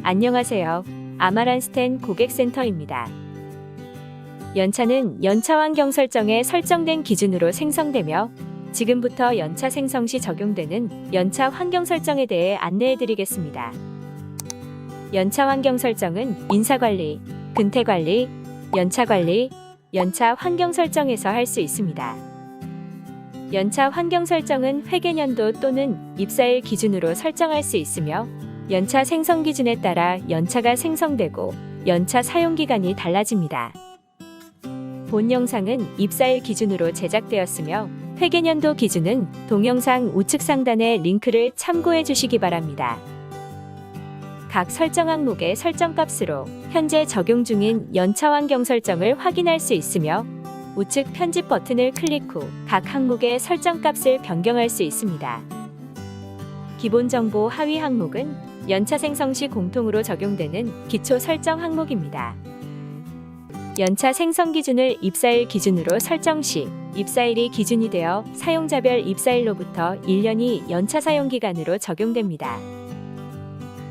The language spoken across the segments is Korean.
안녕하세요. 아마란스텐 고객센터입니다. 연차는 연차 환경 설정에 설정된 기준으로 생성되며 지금부터 연차 생성 시 적용되는 연차 환경 설정에 대해 안내해 드리겠습니다. 연차 환경 설정은 인사관리, 근태관리, 연차관리, 연차 환경 설정에서 할 수 있습니다. 연차 환경 설정은 회계년도 또는 입사일 기준으로 설정할 수 있으며 연차 생성 기준에 따라 연차가 생성되고 연차 사용기간이 달라집니다. 본 영상은 입사일 기준으로 제작되었으며 회계년도 기준은 동영상 우측 상단의 링크를 참고해 주시기 바랍니다. 각 설정 항목의 설정값으로 현재 적용 중인 연차 환경 설정을 확인할 수 있으며 우측 편집 버튼을 클릭 후 각 항목의 설정값을 변경할 수 있습니다. 기본 정보 하위 항목은 연차 생성 시 공통으로 적용되는 기초 설정 항목입니다. 연차 생성 기준을 입사일 기준으로 설정 시 입사일이 기준이 되어 사용자별 입사일로부터 1년이 연차 사용 기간으로 적용됩니다.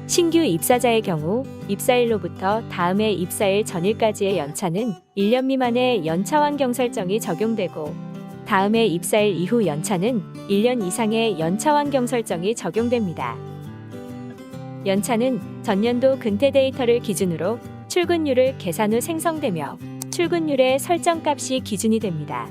신규 입사자의 경우 입사일로부터 다음해 입사일 전일까지의 연차는 1년 미만의 연차 환경 설정이 적용되고 다음해 입사일 이후 연차는 1년 이상의 연차 환경 설정이 적용됩니다. 연차는 전년도 근태 데이터를 기준으로 출근율을 계산 후 생성되며 출근율의 설정값이 기준이 됩니다.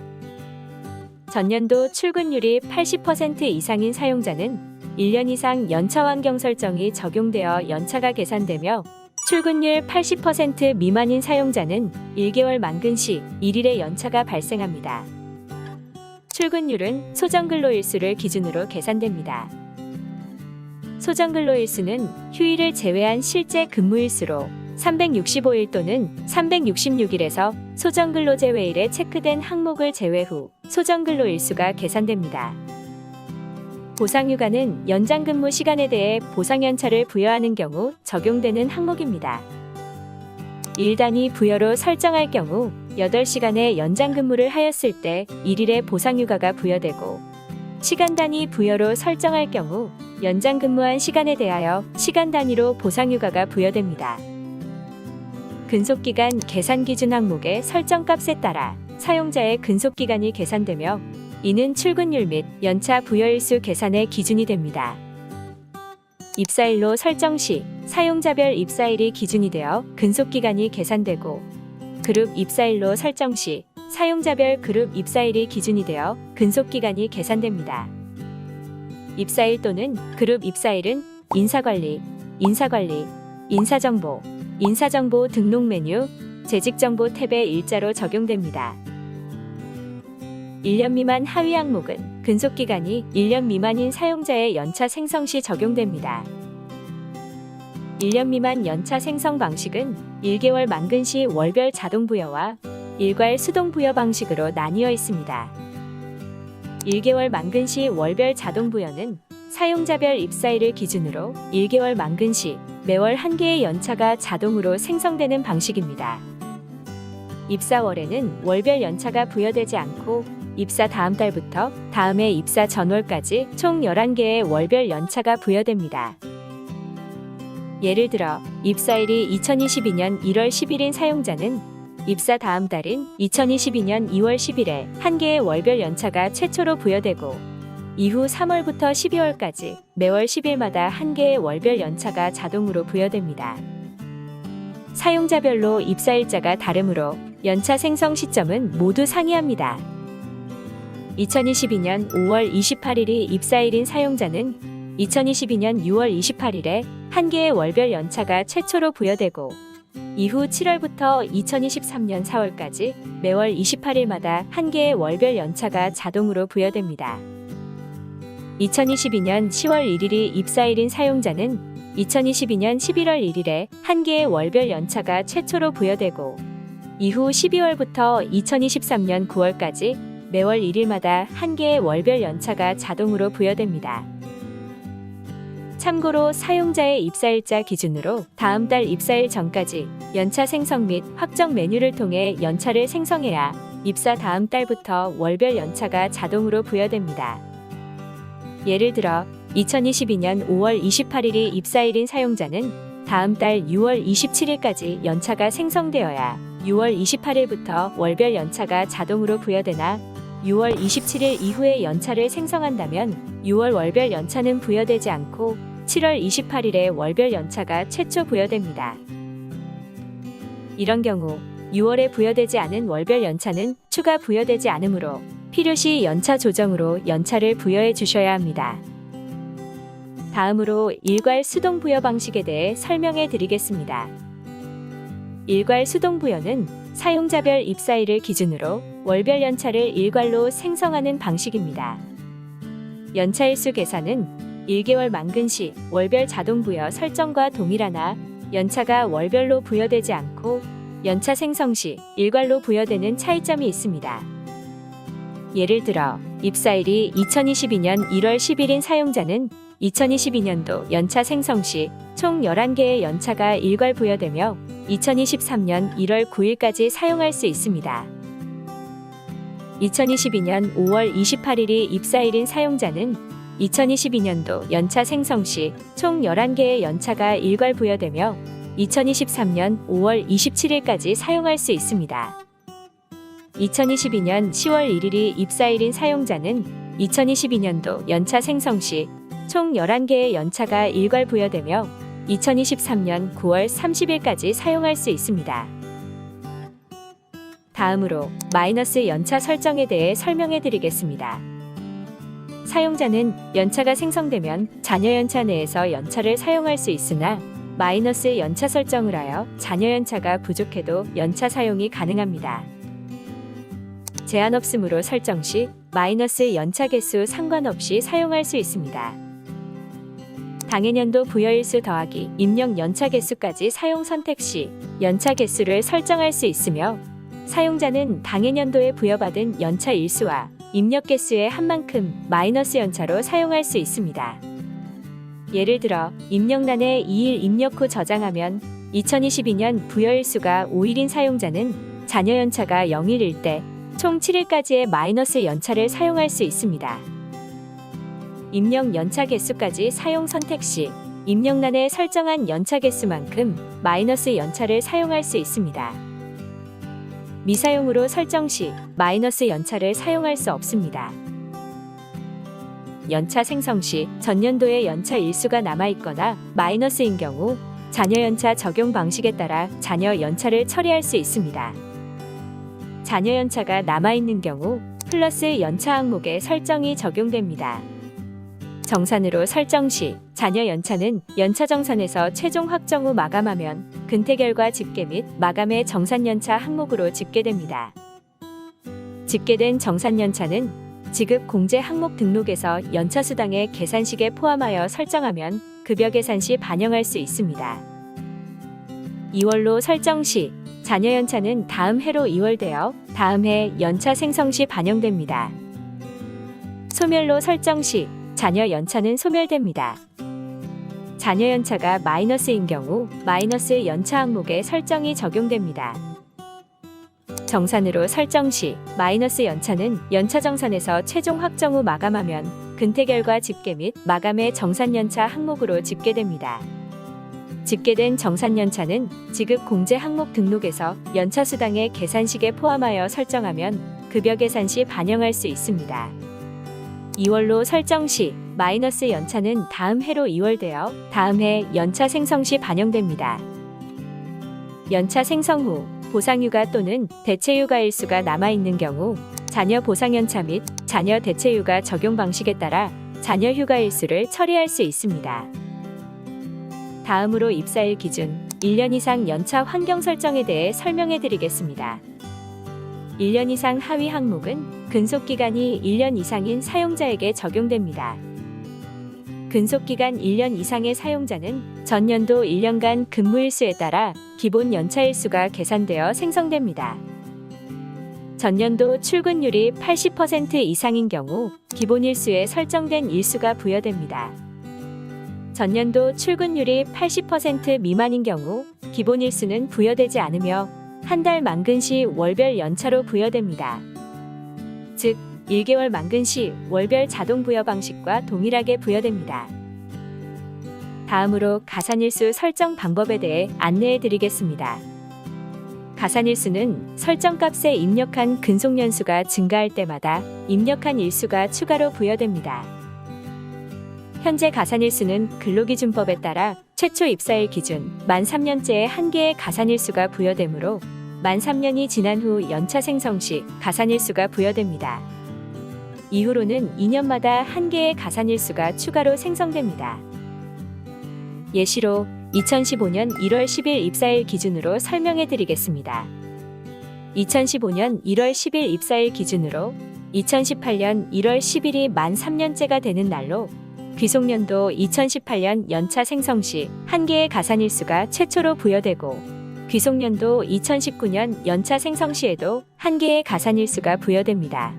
전년도 출근율이 80% 이상인 사용자는 1년 이상 연차 환경 설정이 적용되어 연차가 계산되며 출근율 80% 미만인 사용자는 1개월 만근 시 1일의 연차가 발생합니다. 출근율은 소정근로일수를 기준으로 계산됩니다. 소정근로일수는 휴일을 제외한 실제 근무일수로 365일 또는 366일에서 소정근로 제외일에 체크된 항목을 제외 후 소정근로일수가 계산됩니다. 보상휴가는 연장 근무 시간에 대해 보상연차를 부여하는 경우 적용되는 항목입니다. 일 단위 부여로 설정할 경우 8시간의 연장 근무를 하였을 때 1일의 보상휴가가 부여되고 시간 단위 부여로 설정할 경우 연장 근무한 시간에 대하여 시간 단위로 보상휴가가 부여됩니다. 근속기간 계산 기준 항목의 설정값에 따라 사용자의 근속기간이 계산되며 이는 출근율 및 연차 부여일수 계산의 기준이 됩니다. 입사일로 설정 시 사용자별 입사일이 기준이 되어 근속기간이 계산되고 그룹 입사일로 설정 시 사용자별 그룹 입사일이 기준이 되어 근속기간이 계산됩니다. 입사일 또는 그룹 입사일은 인사관리, 인사정보 등록 메뉴, 재직정보 탭의 일자로 적용됩니다. 1년 미만 하위 항목은 근속기간이 1년 미만인 사용자의 연차 생성 시 적용됩니다. 1년 미만 연차 생성 방식은 1개월 만근 시 월별 자동부여와 일괄 수동부여 방식으로 나뉘어 있습니다. 1개월 만근 시 월별 자동부여는 사용자별 입사일을 기준으로 1개월 만근 시 매월 1개의 연차가 자동으로 생성되는 방식입니다. 입사월에는 월별 연차가 부여되지 않고 입사 다음 달부터 다음해 입사 전월까지 총 11개의 월별 연차가 부여됩니다. 예를 들어 입사일이 2022년 1월 10일인 사용자는 입사 다음 달인 2022년 2월 10일에 1개의 월별 연차가 최초로 부여되고 이후 3월부터 12월까지 매월 10일마다 1개의 월별 연차가 자동으로 부여됩니다. 사용자별로 입사일자가 다르므로 연차 생성 시점은 모두 상이합니다. 2022년 5월 28일이 입사일인 사용자는 2022년 6월 28일에 1개의 월별 연차가 최초로 부여되고 이후 7월부터 2023년 4월까지 매월 28일마다 1개의 월별 연차가 자동으로 부여됩니다. 2022년 10월 1일이 입사일인 사용자는 2022년 11월 1일에 1개의 월별 연차가 최초로 부여되고 이후 12월부터 2023년 9월까지 매월 1일마다 1개의 월별 연차가 자동으로 부여됩니다. 참고로 사용자의 입사일자 기준으로 다음 달 입사일 전까지 연차 생성 및 확정 메뉴를 통해 연차를 생성해야 입사 다음 달부터 월별 연차가 자동으로 부여됩니다. 예를 들어 2022년 5월 28일이 입사일인 사용자는 다음 달 6월 27일까지 연차가 생성되어야 6월 28일부터 월별 연차가 자동으로 부여되나 6월 27일 이후에 연차를 생성한다면 6월 월별 연차는 부여되지 않고 7월 28일에 월별 연차가 최초 부여됩니다. 이런 경우 6월에 부여되지 않은 월별 연차는 추가 부여되지 않으므로 필요시 연차 조정으로 연차를 부여해 주셔야 합니다. 다음으로 일괄 수동 부여 방식에 대해 설명해 드리겠습니다. 일괄 수동 부여는 사용자별 입사일을 기준으로 월별 연차를 일괄로 생성하는 방식입니다. 연차일수 계산은 1개월 만근 시 월별 자동 부여 설정과 동일하나 연차가 월별로 부여되지 않고 연차 생성 시 일괄로 부여되는 차이점이 있습니다. 예를 들어 입사일이 2022년 1월 10일인 사용자는 2022년도 연차 생성 시 총 11개의 연차가 일괄 부여되며 2023년 1월 9일까지 사용할 수 있습니다. 2022년 5월 28일이 입사일인 사용자는 2022년도 연차 생성 시 총 11개의 연차가 일괄 부여되며 2023년 5월 27일까지 사용할 수 있습니다. 2022년 10월 1일이 입사일인 사용자는 2022년도 연차 생성 시 총 11개의 연차가 일괄 부여되며 2023년 9월 30일까지 사용할 수 있습니다. 다음으로 마이너스 연차 설정에 대해 설명해 드리겠습니다. 사용자는 연차가 생성되면 잔여 연차 내에서 연차를 사용할 수 있으나 마이너스 연차 설정을 하여 잔여 연차가 부족해도 연차 사용이 가능합니다. 제한 없음으로 설정 시 마이너스 연차 개수 상관없이 사용할 수 있습니다. 당해년도 부여일수 더하기 입력 연차 개수까지 사용 선택 시 연차 개수를 설정할 수 있으며 사용자는 당해년도에 부여받은 연차 일수와 입력 개수의 한 만큼 마이너스 연차로 사용할 수 있습니다. 예를 들어 입력란에 2일 입력 후 저장하면 2022년 부여일수가 5일인 사용자는 잔여 연차가 0일일 때 총 7일까지의 마이너스 연차를 사용할 수 있습니다. 입력 연차 개수까지 사용 선택 시 입력란에 설정한 연차 개수만큼 마이너스 연차를 사용할 수 있습니다. 미사용으로 설정 시 마이너스 연차를 사용할 수 없습니다. 연차 생성 시 전년도의 연차 일수가 남아있거나 마이너스인 경우 잔여 연차 적용 방식에 따라 잔여 연차를 처리할 수 있습니다. 잔여 연차가 남아있는 경우 플러스 연차 항목에 설정이 적용됩니다. 정산으로 설정 시 잔여 연차는 연차 정산에서 최종 확정 후 마감하면 근태 결과 집계 및 마감의 정산 연차 항목으로 집계됩니다. 집계된 정산 연차는 지급 공제 항목 등록에서 연차 수당의 계산식에 포함하여 설정하면 급여 계산 시 반영할 수 있습니다. 2월로 설정 시 잔여 연차는 다음 해로 2월되어 다음 해 연차 생성 시 반영됩니다. 소멸로 설정 시 잔여 연차는 소멸됩니다. 잔여 연차가 마이너스인 경우 마이너스 연차 항목에 설정이 적용됩니다. 정산으로 설정 시 마이너스 연차는 연차 정산에서 최종 확정 후 마감하면 근태 결과 집계 및 마감의 정산 연차 항목으로 집계됩니다. 집계된 정산 연차는 지급 공제 항목 등록에서 연차 수당의 계산식에 포함하여 설정하면 급여 계산 시 반영할 수 있습니다. 2월로 설정 시 마이너스 연차는 다음 해로 2월되어 다음 해 연차 생성 시 반영됩니다. 연차 생성 후 보상휴가 또는 대체휴가 일수가 남아있는 경우 자녀 보상연차 및 자녀 대체휴가 적용 방식에 따라 자녀 휴가 일수를 처리할 수 있습니다. 다음으로 입사일 기준 1년 이상 연차 환경 설정에 대해 설명해 드리겠습니다. 1년 이상 하위 항목은 근속기간이 1년 이상인 사용자에게 적용됩니다. 근속기간 1년 이상의 사용자는 전년도 1년간 근무일수에 따라 기본 연차일수가 계산되어 생성됩니다. 전년도 출근율이 80% 이상인 경우 기본일수에 설정된 일수가 부여됩니다. 전년도 출근율이 80% 미만인 경우 기본일수는 부여되지 않으며 한 달 만근 시 월별 연차로 부여됩니다. 즉, 1개월 만근 시 월별 자동 부여 방식과 동일하게 부여됩니다. 다음으로 가산일수 설정 방법에 대해 안내해 드리겠습니다. 가산일수는 설정값에 입력한 근속연수가 증가할 때마다 입력한 일수가 추가로 부여됩니다. 현재 가산일수는 근로기준법에 따라 최초 입사일 기준 만 3년째에 한 개의 가산일수가 부여되므로 만 3년이 지난 후 연차 생성 시 가산일수가 부여됩니다. 이후로는 2년마다 한 개의 가산일수가 추가로 생성됩니다. 예시로 2015년 1월 10일 입사일 기준으로 설명해 드리겠습니다. 2015년 1월 10일 입사일 기준으로 2018년 1월 10일이 만 3년째가 되는 날로 귀속년도 2018년 연차 생성 시 한 개의 가산일수가 최초로 부여되고 귀속년도 2019년 연차 생성 시에도 한 개의 가산일수가 부여됩니다.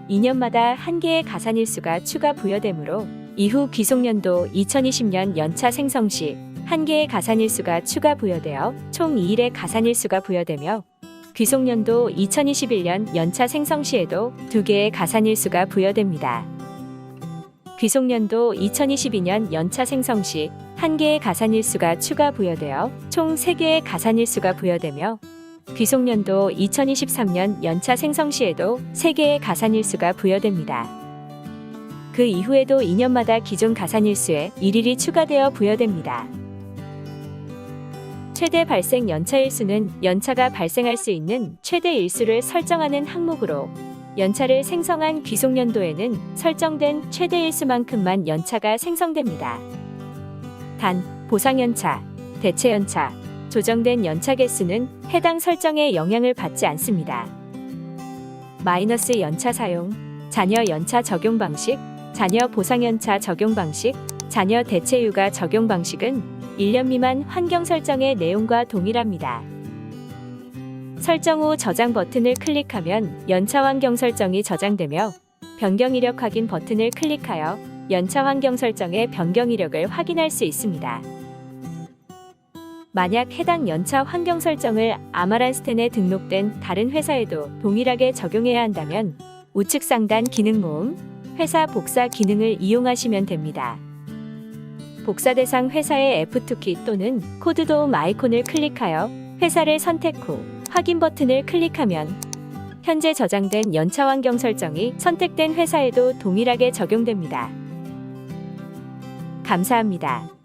2년마다 한 개의 가산일수가 추가 부여되므로 이후 귀속년도 2020년 연차 생성 시 한 개의 가산일수가 추가 부여되어 총 2일의 가산일수가 부여되며 귀속년도 2021년 연차 생성 시에도 2개의 가산일수가 부여됩니다. 귀속년도 2022년 연차 생성 시 한 개의 가산일수가 추가 부여되어 총 3개의 가산일수가 부여되며 귀속년도 2023년 연차 생성 시에도 3개의 가산일수가 부여됩니다. 그 이후에도 2년마다 기존 가산일수에 1일이 추가되어 부여됩니다. 최대 발생 연차일수는 연차가 발생할 수 있는 최대 일수를 설정하는 항목으로 연차를 생성한 귀속년도에는 설정된 최대 일수만큼만 연차가 생성됩니다. 단, 보상연차, 대체연차, 조정된 연차 개수는 해당 설정에 영향을 받지 않습니다. 마이너스 연차 사용, 자녀 연차 적용 방식, 자녀 보상연차 적용 방식, 자녀 대체휴가 적용 방식은 1년 미만 환경 설정의 내용과 동일합니다. 설정 후 저장 버튼을 클릭하면 연차 환경 설정이 저장되며 변경 이력 확인 버튼을 클릭하여 연차 환경 설정의 변경 이력을 확인할 수 있습니다. 만약 해당 연차 환경 설정을 아마란스텐에 등록된 다른 회사에도 동일하게 적용해야 한다면 우측 상단 기능 모음, 회사 복사 기능을 이용하시면 됩니다. 복사 대상 회사의 F2키 또는 코드 도움 아이콘을 클릭하여 회사를 선택 후 확인 버튼을 클릭하면 현재 저장된 연차 환경 설정이 선택된 회사에도 동일하게 적용됩니다. 감사합니다.